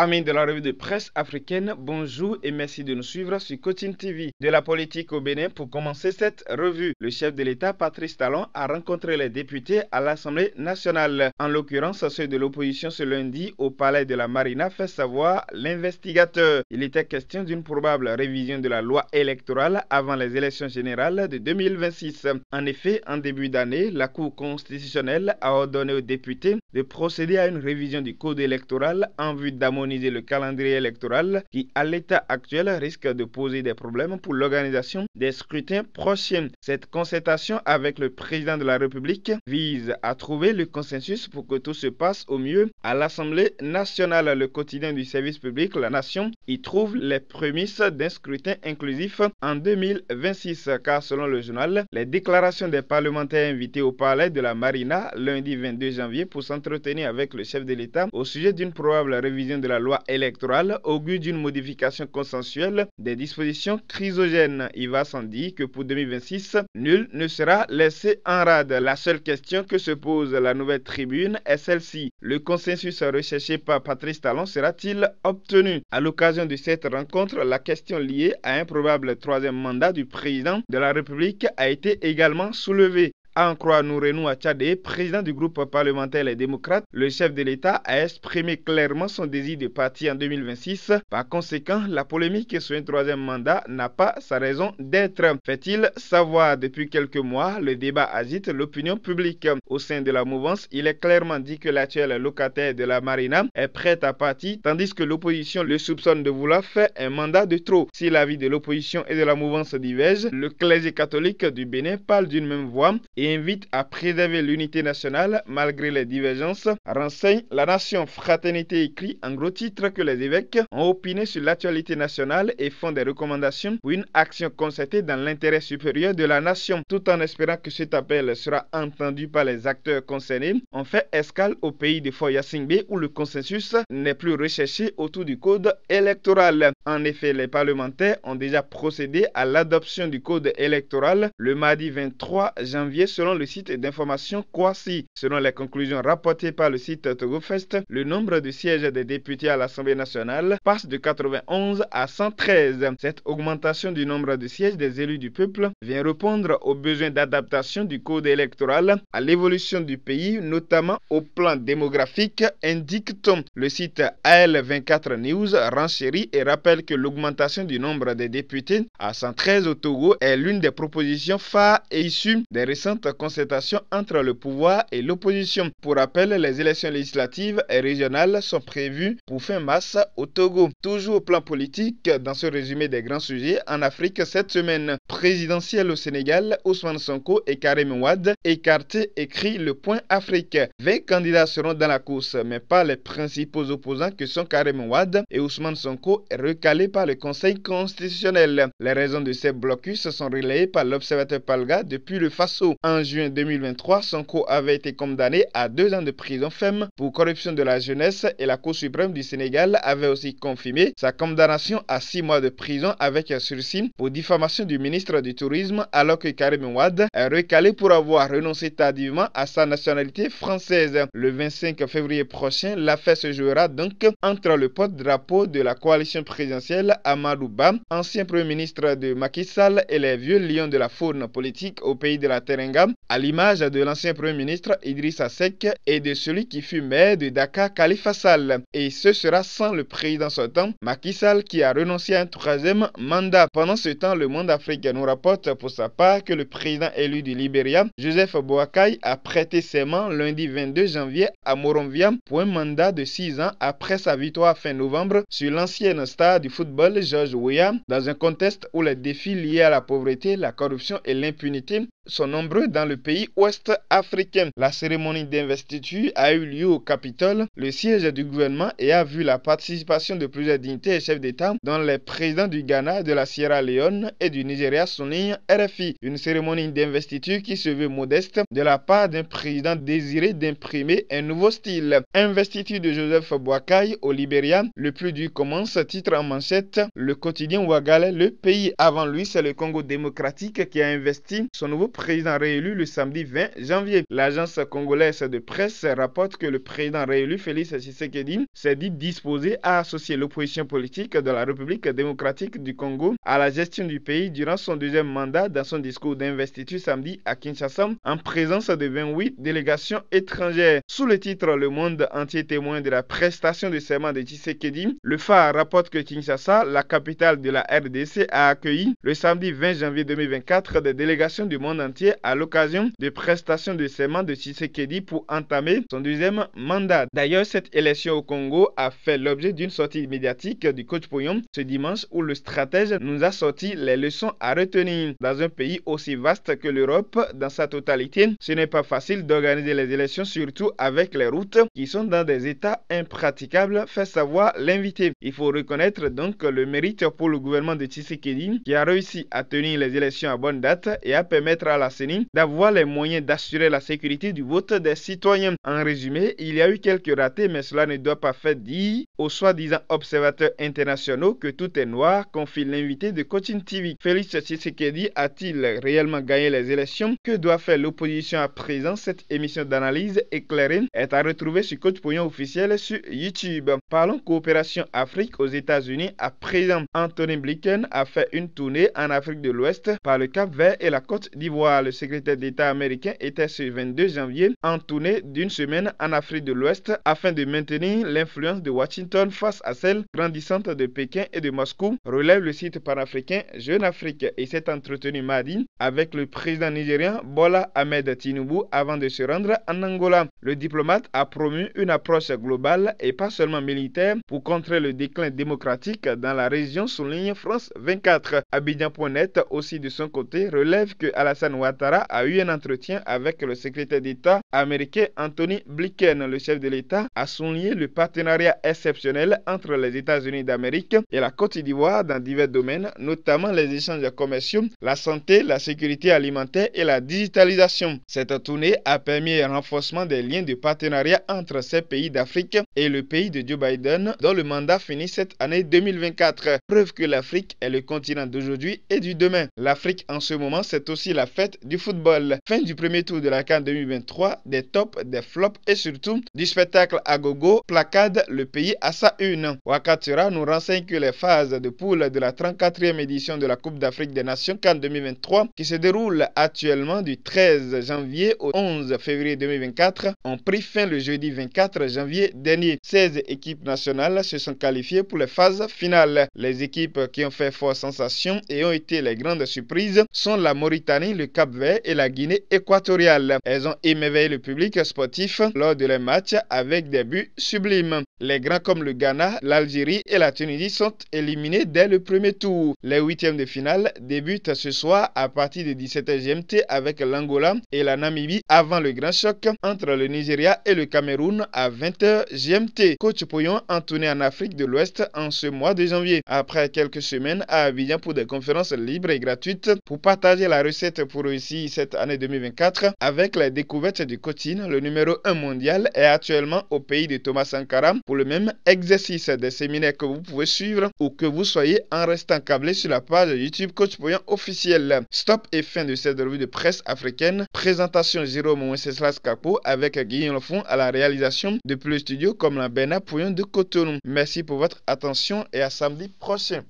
Amis de la revue de presse africaine, bonjour et merci de nous suivre sur Coaching TV. De la politique au Bénin, pour commencer cette revue, le chef de l'État, Patrice Talon, a rencontré les députés à l'Assemblée nationale. En l'occurrence, ceux de l'opposition ce lundi au palais de la Marina, fait savoir l'investigateur. Il était question d'une probable révision de la loi électorale avant les élections générales de 2026. En effet, en début d'année, la Cour constitutionnelle a ordonné aux députés de procéder à une révision du code électoral en vue d'harmoniser le calendrier électoral qui, à l'état actuel, risque de poser des problèmes pour l'organisation des scrutins prochains. Cette concertation avec le président de la République vise à trouver le consensus pour que tout se passe au mieux à l'Assemblée nationale. Le quotidien du service public, La Nation, y trouve les prémices d'un scrutin inclusif en 2026, car selon le journal, les déclarations des parlementaires invités au palais de la Marina lundi 22 janvier pour s'entretenir avec le chef de l'État au sujet d'une probable révision de la loi électorale augure d'une modification consensuelle des dispositions chrysogènes. Il va sans dire que pour 2026, nul ne sera laissé en rade. La seule question que se pose la nouvelle tribune est celle-ci. Le consensus recherché par Patrice Talon sera-t-il obtenu? À l'occasion de cette rencontre, la question liée à un probable troisième mandat du président de la République a été également soulevée. À en croire Nourenou Achadé, président du groupe parlementaire Les Démocrates, le chef de l'État a exprimé clairement son désir de partir en 2026. Par conséquent, la polémique sur un troisième mandat n'a pas sa raison d'être. Fait-il savoir depuis quelques mois, le débat agite l'opinion publique. Au sein de la mouvance, il est clairement dit que l'actuel locataire de la Marina est prêt à partir, tandis que l'opposition le soupçonne de vouloir faire un mandat de trop. Si l'avis de l'opposition et de la mouvance diverge, le clergé catholique du Bénin parle d'une même voix et invite à préserver l'unité nationale malgré les divergences, renseigne La Nation. Fraternité écrit en gros titre que les évêques ont opiné sur l'actualité nationale et font des recommandations pour une action concertée dans l'intérêt supérieur de la nation. Tout en espérant que cet appel sera entendu par les acteurs concernés, on fait escale au pays de Foya Singbe où le consensus n'est plus recherché autour du code électoral. En effet, les parlementaires ont déjà procédé à l'adoption du code électoral le mardi 23 janvier selon le site d'information Kwasi. Selon les conclusions rapportées par le site TogoFest, le nombre de sièges des députés à l'Assemblée nationale passe de 91 à 113. Cette augmentation du nombre de sièges des élus du peuple vient répondre aux besoins d'adaptation du code électoral à l'évolution du pays, notamment au plan démographique, indique-t-on. Le site AL24 News renchérit et rappelle que l'augmentation du nombre des députés à 113 au Togo est l'une des propositions phares et issues des récentes concertation entre le pouvoir et l'opposition. Pour rappel, les élections législatives et régionales sont prévues pour fin mars au Togo. Toujours au plan politique, dans ce résumé des grands sujets en Afrique cette semaine, présidentielle au Sénégal, Ousmane Sonko et Karim Wade écartés, écrit Le Point Afrique. 20 candidats seront dans la course, mais pas les principaux opposants que sont Karim Wade et Ousmane Sonko, recalés par le Conseil constitutionnel. Les raisons de ces blocus sont relayées par l'observateur Palga depuis le Faso. En juin 2023, Sonko avait été condamné à 2 ans de prison ferme pour corruption de la jeunesse et la Cour suprême du Sénégal avait aussi confirmé sa condamnation à 6 mois de prison avec sursis pour diffamation du ministre du Tourisme, alors que Karim Wade est recalé pour avoir renoncé tardivement à sa nationalité française. Le 25 février prochain, l'affaire se jouera donc entre le porte-drapeau de la coalition présidentielle Amadou Ba, ancien premier ministre de Macky Sall, et les vieux lions de la faune politique au pays de la Teranga, à l'image de l'ancien premier ministre Idrissa Seck et de celui qui fut maire de Dakar, Khalifa Sall. Et ce sera sans le président sortant, Macky Sall, qui a renoncé à un troisième mandat. Pendant ce temps, le Monde africain nous rapporte pour sa part que le président élu du Libéria, Joseph Boakai, a prêté serment lundi 22 janvier à Monrovia pour un mandat de 6 ans après sa victoire fin novembre sur l'ancienne star du football George Weah, dans un contexte où les défis liés à la pauvreté, la corruption et l'impunité sont nombreux dans le pays ouest africain. La cérémonie d'investiture a eu lieu au Capitole, le siège du gouvernement, et a vu la participation de plusieurs dignitaires et chefs d'État, dont les présidents du Ghana, de la Sierra Leone et du Nigeria, souligne RFI. Une cérémonie d'investiture qui se veut modeste de la part d'un président désiré d'imprimer un nouveau style. Investiture de Joseph Boakai au Libéria, le plus dur commence, titre en manchette le quotidien Ouagale, le pays. Avant lui, c'est le Congo démocratique qui a investi son nouveau président réélu le samedi 20 janvier. L'agence congolaise de presse rapporte que le président réélu Félix Tshisekedi s'est dit disposé à associer l'opposition politique de la République démocratique du Congo à la gestion du pays durant son deuxième mandat. Dans son discours d'investiture samedi à Kinshasa, en présence de 28 délégations étrangères. Sous le titre Le monde entier témoin de la prestation de serment de Tshisekedi, le phare rapporte que Kinshasa, la capitale de la RDC, a accueilli le samedi 20 janvier 2024 des délégations du monde entier à l'occasion de prestations de serment de Tshisekedi pour entamer son deuxième mandat. D'ailleurs, cette élection au Congo a fait l'objet d'une sortie médiatique du coach Poyon ce dimanche où le stratège nous a sorti les leçons à retenir. Dans un pays aussi vaste que l'Europe dans sa totalité, ce n'est pas facile d'organiser les élections, surtout avec les routes qui sont dans des états impraticables, fait savoir l'invité. Il faut reconnaître donc le mérite pour le gouvernement de Tshisekedi qui a réussi à tenir les élections à bonne date et à permettre à la CENI d'avoir les moyens d'assurer la sécurité du vote des citoyens. En résumé, il y a eu quelques ratés, mais cela ne doit pas faire dire aux soi-disant observateurs internationaux que tout est noir, confie l'invité de Coaching TV. Félix Tshisekedi a-t-il réellement gagné les élections? Que doit faire l'opposition à présent? Cette émission d'analyse éclairée est à retrouver sur Coach Poyon officiel sur YouTube. Parlons coopération Afrique aux États-Unis. À présent, Anthony Blinken a fait une tournée en Afrique de l'Ouest par le Cap-Vert et la Côte d'Ivoire. Le secrétaire d'État américain était ce 22 janvier en tournée d'une semaine en Afrique de l'Ouest afin de maintenir l'influence de Washington face à celle grandissante de Pékin et de Moscou, relève le site panafricain Jeune Afrique, et s'est entretenu mardi avec le président nigérien Bola Ahmed Tinubu avant de se rendre en Angola. Le diplomate a promu une approche globale et pas seulement militaire pour contrer le déclin démocratique dans la région, souligne France 24. Abidjan.net aussi de son côté relève que Alassane Ouattara a eu un entretien avec le secrétaire d'État américain Anthony Blinken. Le chef de l'État a souligné le partenariat exceptionnel entre les États-Unis d'Amérique et la Côte d'Ivoire dans divers domaines, notamment les échanges commerciaux, la santé, la sécurité alimentaire et la digitalisation. Cette tournée a permis un renforcement des liens de partenariat entre ces pays d'Afrique et le pays de Joe Biden, dont le mandat finit cette année 2024. Preuve que l'Afrique est le continent d'aujourd'hui et du demain. L'Afrique en ce moment, c'est aussi la fête du football. Fin du premier tour de la CAN 2023, des tops, des flops et surtout du spectacle à gogo placade le pays à sa une. Wakatura nous renseigne que les phases de poule de la 34e édition de la Coupe d'Afrique des Nations CAN 2023 qui se déroule actuellement du 13 janvier au 11 février 2024 ont pris fin le jeudi 24 janvier dernier. 16 équipes nationales se sont qualifiées pour les phases finales. Les équipes qui ont fait forte sensation et ont été les grandes surprises sont la Mauritanie, le Cap-Vert et la Guinée équatoriale. Elles ont émerveillé le public sportif lors de leurs matchs avec des buts sublimes. Les grands comme le Ghana, l'Algérie et la Tunisie sont éliminés dès le premier tour. Les huitièmes de finale débutent ce soir à partir de 17h GMT avec l'Angola et la Namibie avant le grand choc entre le Nigeria et le Cameroun à 20h GMT. Coach Poyon en tournée en Afrique de l'Ouest en ce mois de janvier. Après quelques semaines à Abidjan pour des conférences libres et gratuites pour partager la recette pour réussir cette année 2024 avec les découvertes du coaching, le numéro 1 mondial est actuellement au pays de Thomas Sankara pour le même exercice. Des séminaires que vous pouvez suivre ou que vous soyez en restant câblé sur la page YouTube Coach Poyon officiel. Stop et fin de cette revue de presse africaine. Présentation Jérôme Wenceslas Capo avec Guillaume Lefond à la réalisation depuis le studio comme la Bena Poyon de Cotonou. Merci pour votre attention et à samedi prochain.